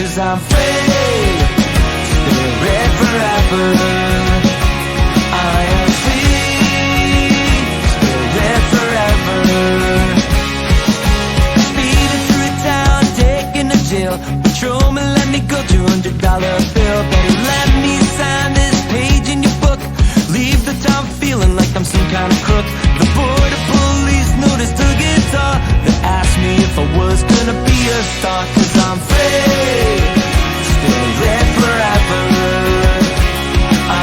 'cause I'm free, spirit forever. I am free, spirit forever. Speeding through town, taking a jail. Patrolman let me go, $200 bill. Better let me sign this page in your book. Leave the town feeling like I'm some kind of crook. The border police noticed the guitar. They asked me if I was gonna be a star. 'Cause I'm free, spirit forever.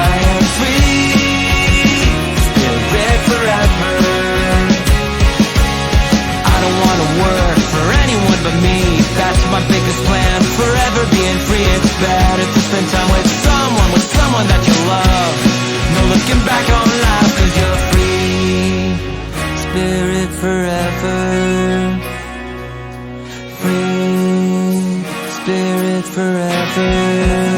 I am free, spirit forever. I don't wanna work for anyone but me. That's my biggest plan, forever being free. It's better to spend time with someone that you love. No looking back on life, 'cause you're free, spirit forever. Free, spirit forever.